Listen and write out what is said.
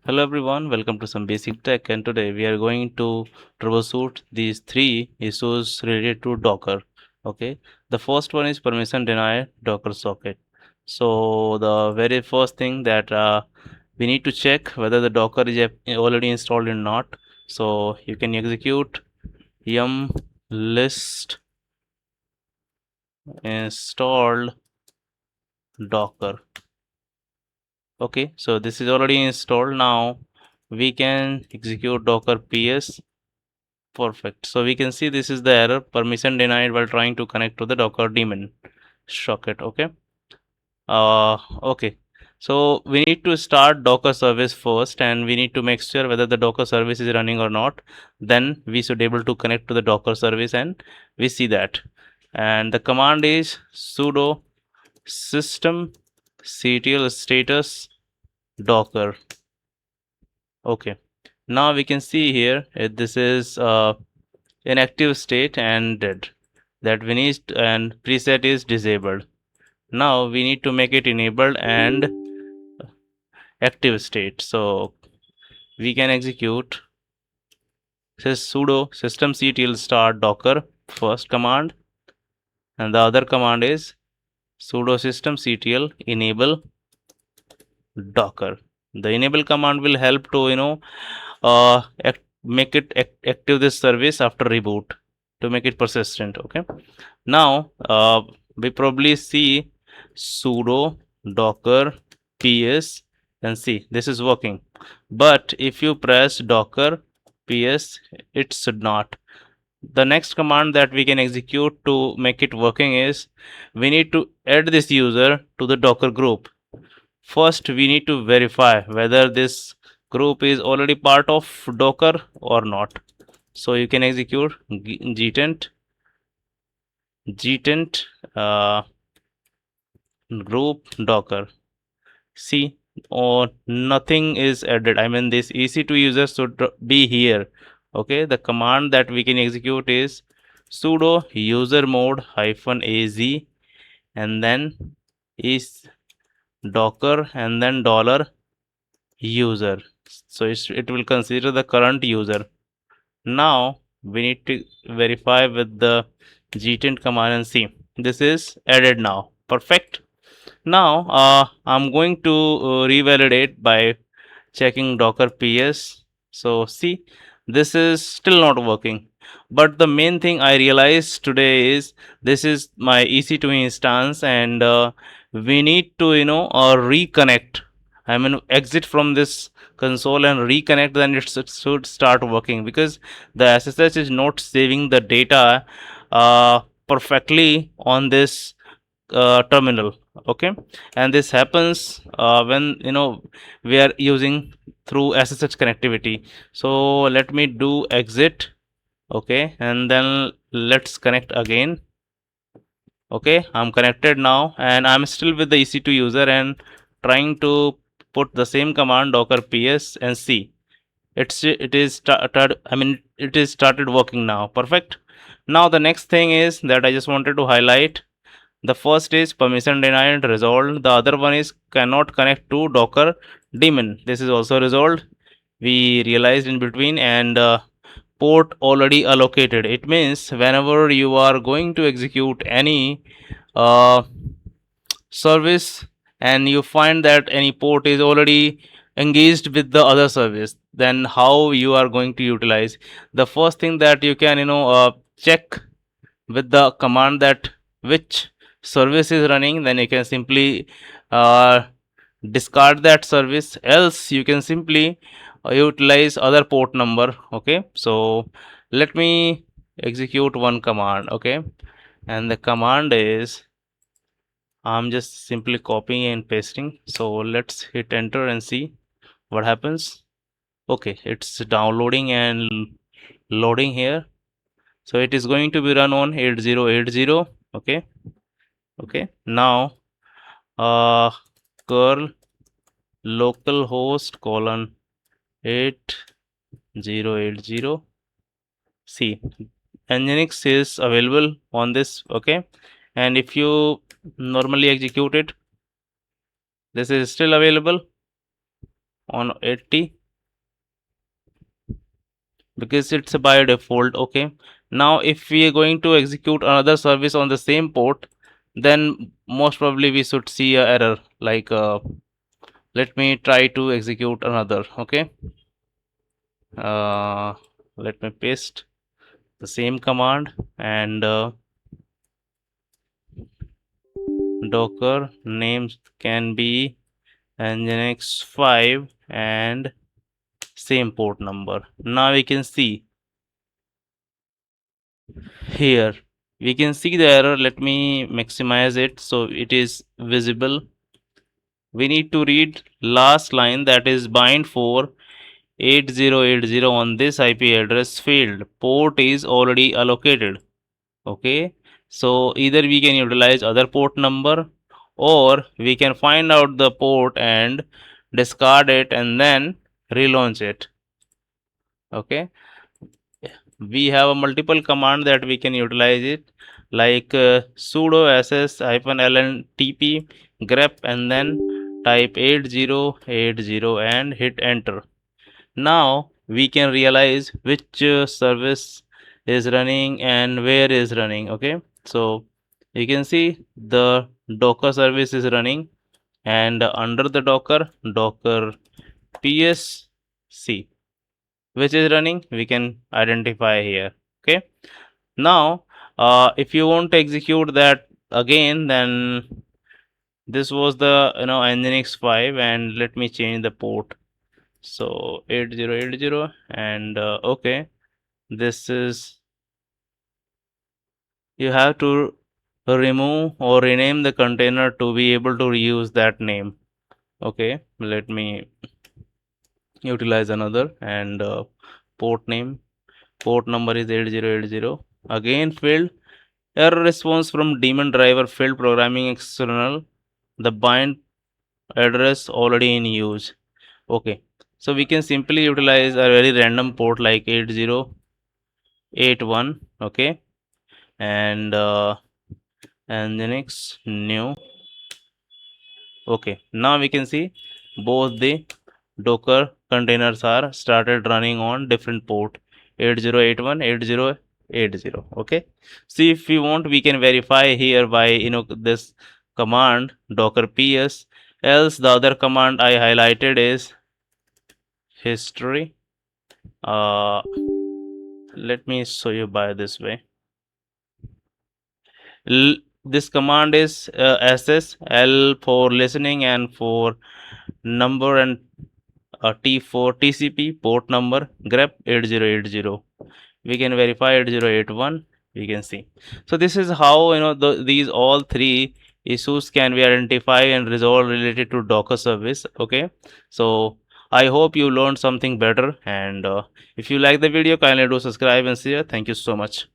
Hello everyone, welcome to some basic tech, and today we are going to troubleshoot these three issues related to Docker. Okay, the first one is permission denied Docker socket. So the very first thing that we need to check whether the Docker is already installed or not. So you can execute yum list installed Docker. Okay, so this is already installed. Now we can execute docker ps. Perfect. So we can see this is the error, permission denied while trying to connect to the Docker daemon socket. Okay. Okay. So we need to start Docker service first, and we need to make sure whether the Docker service is running or not. Then we should able to connect to the Docker service, and we see that. And the command is sudo system ctl status docker. Okay. Now we can see here this is inactive state and dead. That we need, and preset is disabled. Now we need to make it enabled and active state. So we can execute says sudo systemctl start docker first command, and the other command is sudo systemctl enable docker. The enable command will help to make it active this service after reboot to make it persistent. Okay. Now we probably see sudo docker ps, and see this is working. But if you press docker ps, it should not. The next command that we can execute to make it working is we need to add this user to the docker group. First we need to verify whether this group is already part of docker or not. So you can execute gtent group docker. See, nothing is added. I mean, this EC2 user should be here. Okay, the command that we can execute is sudo user mode -az, and then is docker, and then $user. So it will consider the current user. Now we need to verify with the gtent command and see this is added now. Perfect. Now I'm going to revalidate by checking docker ps. So see, this is still not working. But the main thing I realized today is this is my EC2 instance, and we need to reconnect. I mean, exit from this console and reconnect, then it should start working, because the SSH is not saving the data perfectly on this terminal. Okay, and this happens when we are using through SSH connectivity. So let me do exit. Okay, and then let's connect again. Okay, I'm connected now, and I'm still with the EC2 user and trying to put the same command docker ps, and see it is started working now. Perfect. Now the next thing is that I just wanted to highlight. The first is permission denied, resolved. The other one is cannot connect to docker daemon. This is also resolved. We realized in between, and port already allocated. It means whenever you are going to execute any uh, service and you find that any port is already engaged with the other service, then how you are going to utilize? The first thing that you can check with the command that which service is running, then you can simply uh, discard that service, else you can simply utilize other port number. Okay, so let me execute one command. Okay, and the command is, I'm just simply copying and pasting. So let's hit enter and see what happens. Okay, it's downloading and loading here. So it is going to be run on 8080. Okay. Okay, now curl localhost colon 8080. See, Nginx is available on this. Okay, and if you normally execute it, this is still available on 80. because it's by default. Okay, now if we are going to execute another service on the same port, then most probably we should see a error like let me try to execute another. Okay, uh, let me paste the same command and docker names can be nginx 5 and same port number. Now we can see here, we can see the error. Let me maximize it so it is visible. We need to read last line, that is bind for 8080 on this IP address field. Port is already allocated. Okay, so either we can utilize other port number or we can find out the port and discard it and then relaunch it. Okay, we have a multiple command that we can utilize it, like sudo ss-ln tp grep and then type 8080 and hit enter. Now we can realize which service is running and where is running. Okay, so you can see the docker service is running, and under the docker psc which is running, we can identify here. Okay, now if you want to execute that again, then this was the nginx 5, and let me change the port, so 8080 and okay, this is, you have to remove or rename the container to be able to reuse that name. Okay, let me utilize another and port number is 8080 again field. Error response from daemon driver failed programming external. The bind address already in use. Okay, so we can simply utilize a very random port like 8081. Okay, and the next new. Okay, now we can see both the docker containers are started running on different port 8081 8080. Okay, see, if we want, we can verify here by this command docker ps, else the other command I highlighted is history. Let me show you by this way. This command is ss l for listening and for number, and T for TCP port number grep 8080. We can verify 8081. We can see. So this is how these all three issues can be identified and resolved related to Docker service. Okay. So I hope you learned something better, and if you like the video, kindly do subscribe and share. Thank you so much.